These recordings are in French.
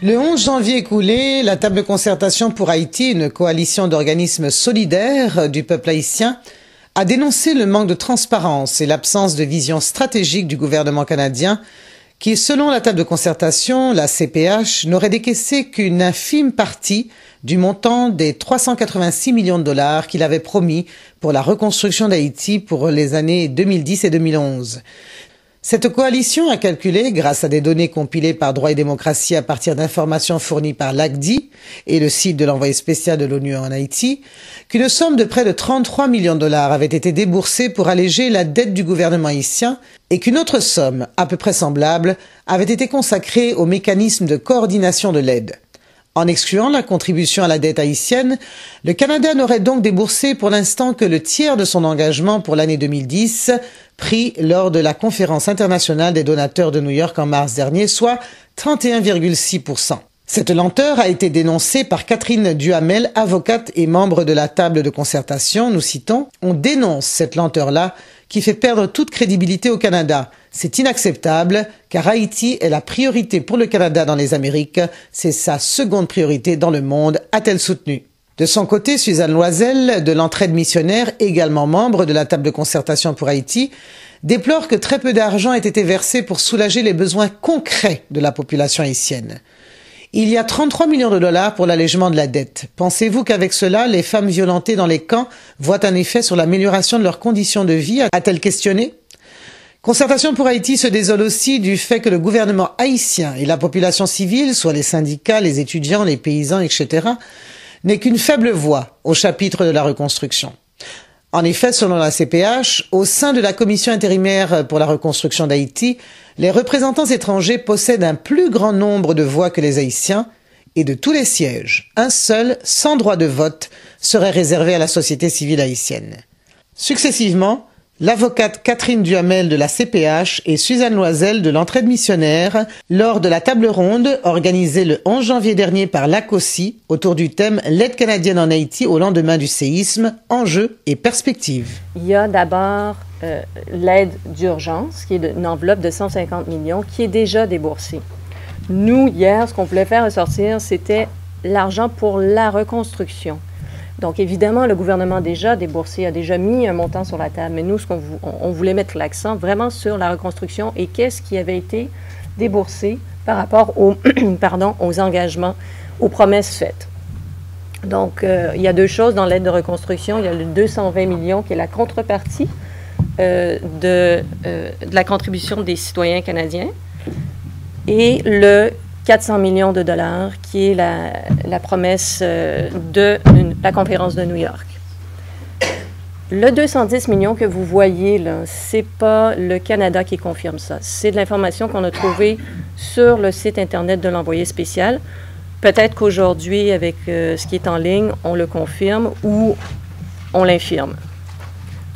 Le 11 janvier écoulé, la table de concertation pour Haïti, une coalition d'organismes solidaires du peuple haïtien, a dénoncé le manque de transparence et l'absence de vision stratégique du gouvernement canadien qui, selon la table de concertation, la CPH, n'aurait décaissé qu'une infime partie du montant des 386 millions de dollars qu'il avait promis pour la reconstruction d'Haïti pour les années 2010 et 2011. Cette coalition a calculé, grâce à des données compilées par Droit et Démocratie à partir d'informations fournies par l'ACDI et le site de l'envoyé spécial de l'ONU en Haïti, qu'une somme de près de 33 millions de dollars avait été déboursée pour alléger la dette du gouvernement haïtien et qu'une autre somme, à peu près semblable, avait été consacrée au mécanisme de coordination de l'aide. En excluant la contribution à la dette haïtienne, le Canada n'aurait donc déboursé pour l'instant que le tiers de son engagement pour l'année 2010, pris lors de la conférence internationale des donateurs de New York en mars dernier, soit 31,6%. Cette lenteur a été dénoncée par Catherine Duhamel, avocate et membre de la table de concertation. Nous citons « On dénonce cette lenteur-là qui fait perdre toute crédibilité au Canada. C'est inacceptable car Haïti est la priorité pour le Canada dans les Amériques. C'est sa seconde priorité dans le monde », a-t-elle soutenu. De son côté, Suzanne Loisel, de l'Entraide missionnaire, également membre de la table de concertation pour Haïti, déplore que très peu d'argent ait été versé pour soulager les besoins concrets de la population haïtienne. Il y a 33 millions de dollars pour l'allègement de la dette. Pensez-vous qu'avec cela, les femmes violentées dans les camps voient un effet sur l'amélioration de leurs conditions de vie, a-t-elle questionné? Concertation pour Haïti se désole aussi du fait que le gouvernement haïtien et la population civile, soit les syndicats, les étudiants, les paysans, etc., n'est qu'une faible voix au chapitre de la reconstruction. En effet, selon la CPH, au sein de la commission intérimaire pour la reconstruction d'Haïti, les représentants étrangers possèdent un plus grand nombre de voix que les Haïtiens et de tous les sièges, un seul, sans droit de vote, serait réservé à la société civile haïtienne. Successivement, l'avocate Catherine Duhamel de la CPH et Suzanne Loisel de l'Entraide missionnaire, lors de la table ronde organisée le 11 janvier dernier par l'ACOSI autour du thème « L'aide canadienne en Haïti au lendemain du séisme, enjeux et perspectives ». Il y a d'abord l'aide d'urgence, qui est une enveloppe de 150 millions, qui est déjà déboursée. Nous, hier, ce qu'on voulait faire ressortir, c'était l'argent pour la reconstruction. Donc, évidemment, le gouvernement a déjà déboursé, a déjà mis un montant sur la table, mais nous, on voulait mettre l'accent vraiment sur la reconstruction et qu'est-ce qui avait été déboursé par rapport aux engagements, aux promesses faites. Donc, il y a deux choses dans l'aide de reconstruction. Il y a le 220 millions qui est la contrepartie de la contribution des citoyens canadiens et le 400 millions de dollars, qui est la promesse de la conférence de New York. Le 210 millions que vous voyez, là, c'est pas le Canada qui confirme ça. C'est de l'information qu'on a trouvée sur le site Internet de l'envoyé spécial. Peut-être qu'aujourd'hui, avec ce qui est en ligne, on le confirme ou on l'infirme.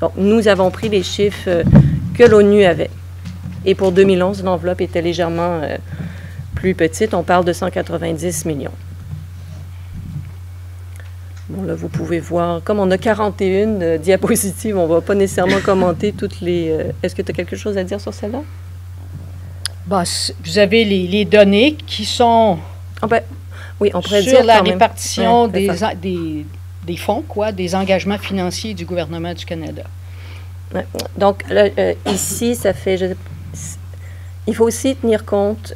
Donc, nous avons pris les chiffres que l'ONU avait. Et pour 2011, l'enveloppe était légèrement plus petite, on parle de 190 millions. Bon, là, vous pouvez voir, comme on a 41 diapositives, on ne va pas nécessairement commenter toutes les... Est-ce que tu as quelque chose à dire sur celle-là? Bon, vous avez les données qui sont oui, on pourrait sur dire la répartition des fonds, des engagements financiers du gouvernement du Canada. Ouais. Donc, là, ici, ça fait... Il faut aussi tenir compte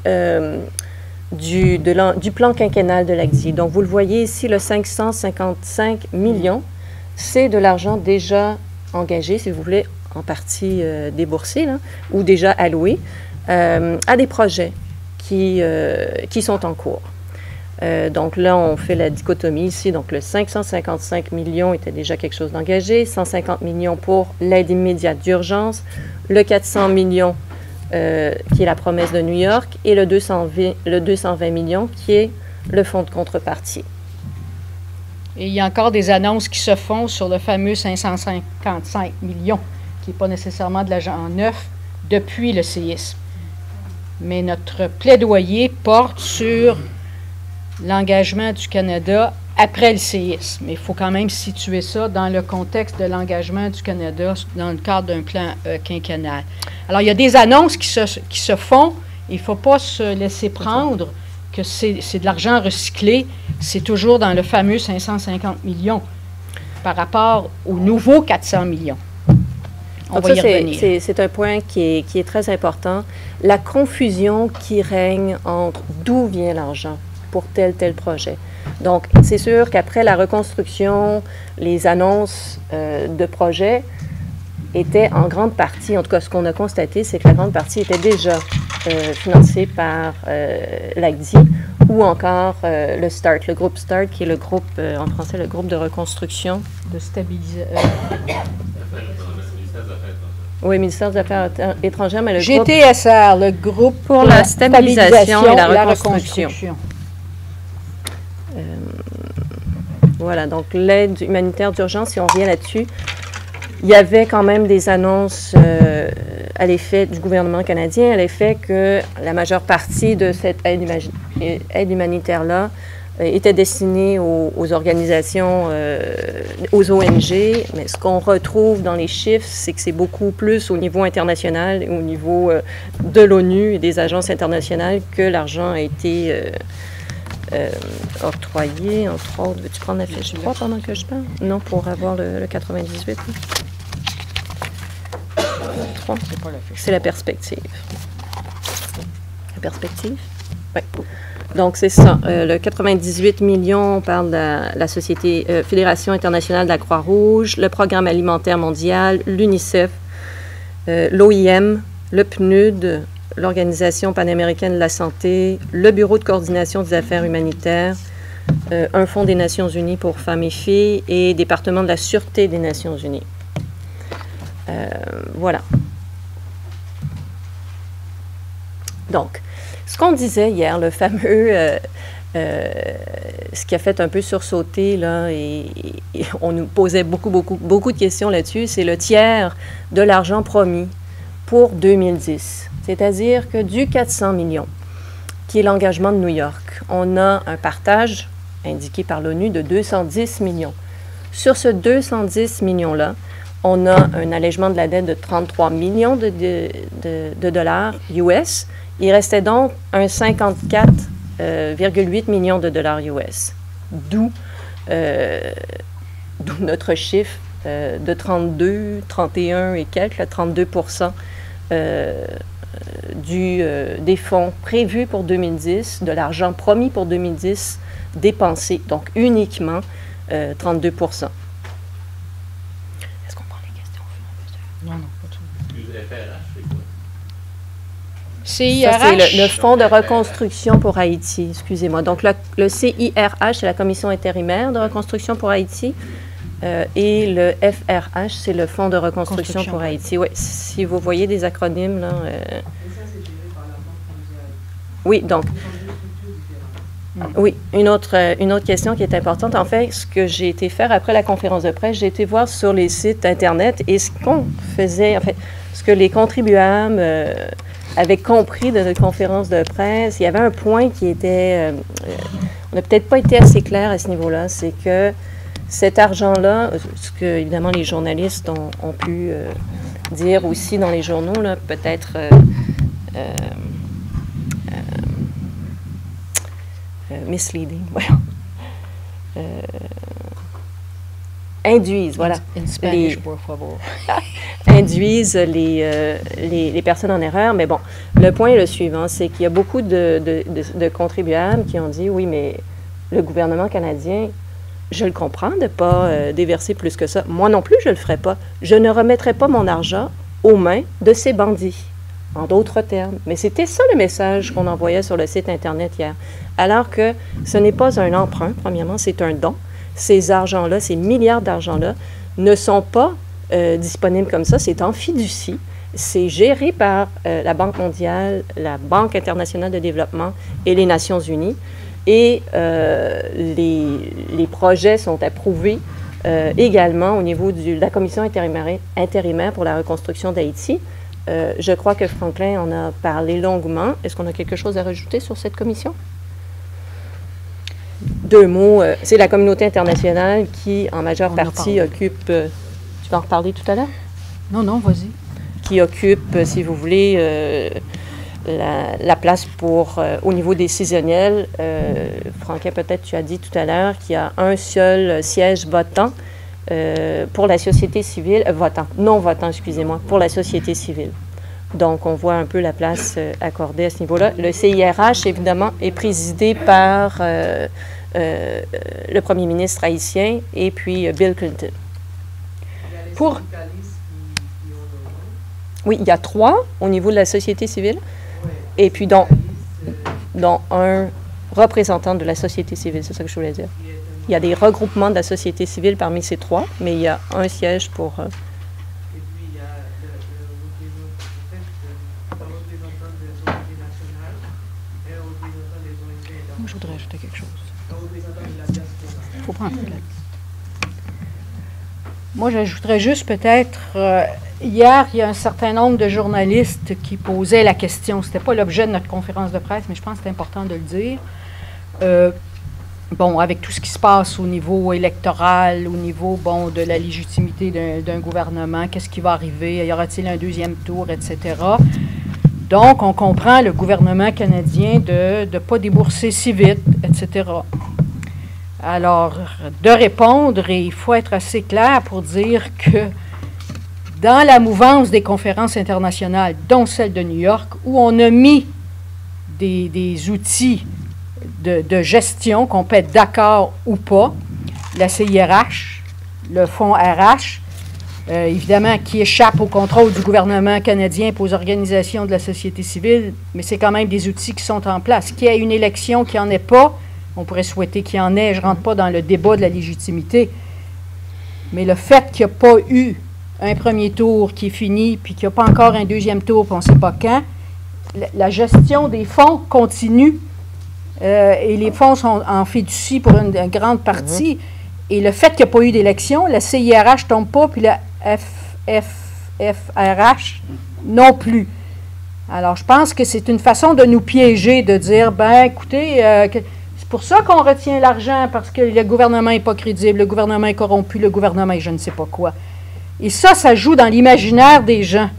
du plan quinquennal de l'ACDI. Donc, vous le voyez ici, le 555 millions, c'est de l'argent déjà engagé, si vous voulez, en partie déboursé, là, ou déjà alloué, à des projets qui sont en cours. Donc là, on fait la dichotomie ici. Donc, le 555 millions était déjà quelque chose d'engagé, 150 millions pour l'aide immédiate d'urgence, le 400 millions qui est la promesse de New York, et le 220 millions qui est le fonds de contrepartie. Et il y a encore des annonces qui se font sur le fameux 555 millions, qui n'est pas nécessairement de l'argent neuf depuis le séisme. Mais notre plaidoyer porte sur l'engagement du Canada après le séisme. Mais il faut quand même situer ça dans le contexte de l'engagement du Canada dans le cadre d'un plan quinquennal. Alors, il y a des annonces qui se font. Il ne faut pas se laisser prendre que c'est de l'argent recyclé, c'est toujours dans le fameux 550 millions par rapport aux nouveaux 400 millions. On va y revenir. C'est un point qui est très important. La confusion qui règne entre d'où vient l'argent pour tel projet. Donc, c'est sûr qu'après la reconstruction, les annonces de projets étaient en grande partie, en tout cas ce qu'on a constaté, c'est que la grande partie était déjà financée par l'AIDI ou encore le START, le groupe START, qui est le groupe, en français, le groupe de reconstruction. De stabilisation. Oui, ministère des Affaires étrangères, mais le GTSR, le groupe pour la stabilisation et la reconstruction. Voilà, donc l'aide humanitaire d'urgence, si on revient là-dessus, il y avait quand même des annonces à l'effet du gouvernement canadien, à l'effet que la majeure partie de cette aide humanitaire-là était destinée aux organisations, aux ONG, mais ce qu'on retrouve dans les chiffres, c'est que c'est beaucoup plus au niveau international et au niveau de l'ONU et des agences internationales que l'argent a été octroyé, entre autres. Veux-tu prendre la fiche 3 pendant que je parle? Non, pour avoir le 98. C'est la perspective. La perspective? Oui. Donc, c'est ça. Le 98 millions, on parle de la Société Fédération internationale de la Croix-Rouge, le Programme alimentaire mondial, l'UNICEF, l'OIM, le PNUD, l'Organisation panaméricaine de la santé, le Bureau de coordination des affaires humanitaires, un fonds des Nations unies pour femmes et filles et département de la sûreté des Nations unies. Voilà. Donc, ce qu'on disait hier, le fameux, ce qui a fait un peu sursauter, là, et on nous posait beaucoup de questions là-dessus, c'est le tiers de l'argent promis pour 2010. C'est-à-dire que du 400 millions, qui est l'engagement de New York, on a un partage indiqué par l'ONU de 210 millions. Sur ce 210 millions-là, on a un allègement de la dette de 33 millions de dollars US. Il restait donc un 54,8 millions de dollars US. D'où notre chiffre de 32, 31 et quelques, 32% des fonds prévus pour 2010, de l'argent promis pour 2010, dépensé, donc uniquement 32%. Est-ce qu'on prend les questions? Non, pas tout. CIRH? Ça, c'est le Fonds de reconstruction pour Haïti, excusez-moi. Donc, le CIRH, c'est la Commission intérimaire de reconstruction pour Haïti. Et le FRH, c'est le Fonds de reconstruction pour Haïti. Oui, si vous voyez des acronymes, là... Oui, donc... Oui, une autre question qui est importante. En fait, ce que j'ai été faire après la conférence de presse, j'ai été voir sur les sites Internet et ce qu'on faisait, en fait, ce que les contribuables avaient compris de notre conférence de presse, il y avait un point qui était... on n'a peut-être pas été assez clair à ce niveau-là, c'est que cet argent-là, ce que, évidemment, les journalistes ont pu dire aussi dans les journaux, là, peut-être misleading, voilà. Induisent, voilà. In Spanish, por favor. Induisent les personnes en erreur. Mais bon, le point est le suivant, c'est qu'il y a beaucoup de contribuables qui ont dit, oui, mais le gouvernement canadien, je le comprends de ne pas déverser plus que ça. Moi non plus, je ne le ferai pas. Je ne remettrai pas mon argent aux mains de ces bandits, en d'autres termes. Mais c'était ça le message qu'on envoyait sur le site Internet hier. Alors que ce n'est pas un emprunt, premièrement, c'est un don. Ces argents-là, ces milliards d'argent-là, ne sont pas disponibles comme ça. C'est en fiducie. C'est géré par la Banque mondiale, la Banque internationale de développement et les Nations unies. Et les projets sont approuvés également au niveau de la Commission intérimaire pour la reconstruction d'Haïti. Je crois que Franklin en a parlé longuement. Est-ce qu'on a quelque chose à rajouter sur cette commission? 2 mots. C'est la communauté internationale qui, en majeure partie, occupe... tu vas en reparler tout à l'heure? Non, vas-y. Qui occupe, si vous voulez, la place pour, au niveau décisionnel. Franquin, peut-être tu as dit tout à l'heure qu'il y a un seul siège votant pour la société civile, non votant, excusez-moi, pour la société civile. Donc, on voit un peu la place accordée à ce niveau-là. Le CIRH, évidemment, est présidé par le premier ministre haïtien et puis Bill Clinton. Oui, il y a 3 au niveau de la société civile, et puis dont un représentant de la société civile, c'est ça que je voulais dire. Il y a des regroupements de la société civile parmi ces 3, mais il y a un siège pour... Et puis il y a le représentant des ONG nationales et le représentant des ONG internationales. Moi, je voudrais ajouter quelque chose. Le représentant de la diaspora. Il faut prendre la... Moi, j'ajouterais juste peut-être... hier, il y a un certain nombre de journalistes qui posaient la question. Ce n'était pas l'objet de notre conférence de presse, mais je pense que c'est important de le dire. Bon, avec tout ce qui se passe au niveau électoral, au niveau, bon, de la légitimité d'un gouvernement, qu'est-ce qui va arriver? Y aura-t-il un deuxième tour, etc.? Donc, on comprend le gouvernement canadien de ne pas débourser si vite, etc. Alors, de répondre, et il faut être assez clair pour dire que dans la mouvance des conférences internationales, dont celle de New York, où on a mis des outils de gestion, qu'on peut être d'accord ou pas, la CIRH, le fonds RH, évidemment, qui échappe au contrôle du gouvernement canadien et aux organisations de la société civile, mais c'est quand même des outils qui sont en place. Qu'il y ait une élection, qu'il n'y en ait pas, on pourrait souhaiter qu'il y en ait, je ne rentre pas dans le débat de la légitimité, mais le fait qu'il n'y a pas eu un premier tour qui est fini, puis qu'il n'y a pas encore un deuxième tour, puis on ne sait pas quand, la gestion des fonds continue, et les fonds sont en fiducie pour une grande partie, et le fait qu'il n'y a pas eu d'élection, la CIRH ne tombe pas, puis la FRH non plus. Alors, je pense que c'est une façon de nous piéger, de dire, ben, écoutez, c'est pour ça qu'on retient l'argent, parce que le gouvernement n'est pas crédible, le gouvernement est corrompu, le gouvernement est je ne sais pas quoi. Et ça joue dans l'imaginaire des gens.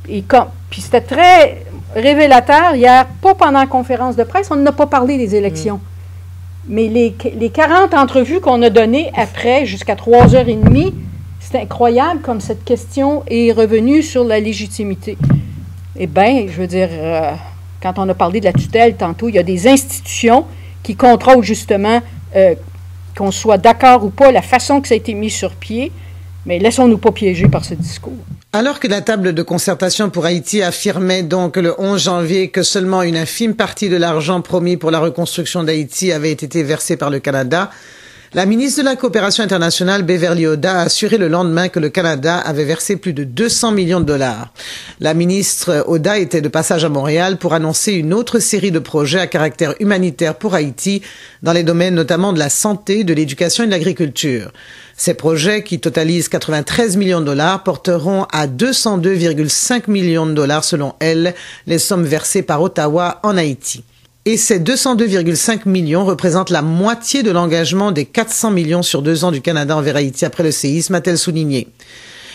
Puis c'était très révélateur hier, pas pendant la conférence de presse, on n'a pas parlé des élections. Mais les 40 entrevues qu'on a données après, jusqu'à 3h30, c'est incroyable comme cette question est revenue sur la légitimité. Eh bien, je veux dire, quand on a parlé de la tutelle tantôt, il y a des institutions qui contrôlent justement, qu'on soit d'accord ou pas, la façon que ça a été mis sur pied. Mais laissons-nous pas piéger par ce discours. Alors que la table de concertation pour Haïti affirmait donc le 11 janvier que seulement une infime partie de l'argent promis pour la reconstruction d'Haïti avait été versée par le Canada, la ministre de la Coopération internationale, Beverly Oda, a assuré le lendemain que le Canada avait versé plus de 200 millions de dollars. La ministre Oda était de passage à Montréal pour annoncer une autre série de projets à caractère humanitaire pour Haïti, dans les domaines notamment de la santé, de l'éducation et de l'agriculture. Ces projets, qui totalisent 93 millions de dollars, porteront à 202,5 millions de dollars selon elle les sommes versées par Ottawa en Haïti. Et ces 202,5 millions représentent la moitié de l'engagement des 400 millions sur 2 ans du Canada envers Haïti après le séisme, a-t-elle souligné.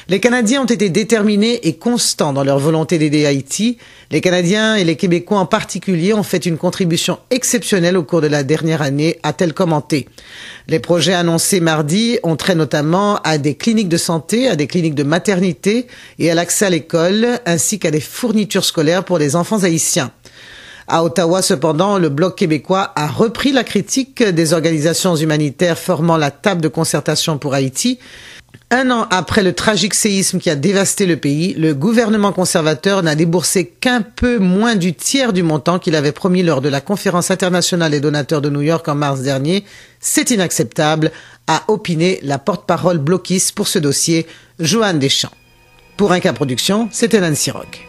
Les Canadiens ont été déterminés et constants dans leur volonté d'aider Haïti. Les Canadiens et les Québécois en particulier ont fait une contribution exceptionnelle au cours de la dernière année, a-t-elle commenté. Les projets annoncés mardi ont trait notamment à des cliniques de santé, à des cliniques de maternité et à l'accès à l'école, ainsi qu'à des fournitures scolaires pour les enfants haïtiens. À Ottawa, cependant, le Bloc québécois a repris la critique des organisations humanitaires formant la table de concertation pour Haïti. 1 an après le tragique séisme qui a dévasté le pays, le gouvernement conservateur n'a déboursé qu'un peu moins du tiers du montant qu'il avait promis lors de la conférence internationale des donateurs de New York en mars dernier. C'est inacceptable, a opiné la porte-parole bloquiste pour ce dossier, Joanne Deschamps. Pour Inca Productions, c'était Nancy Rock.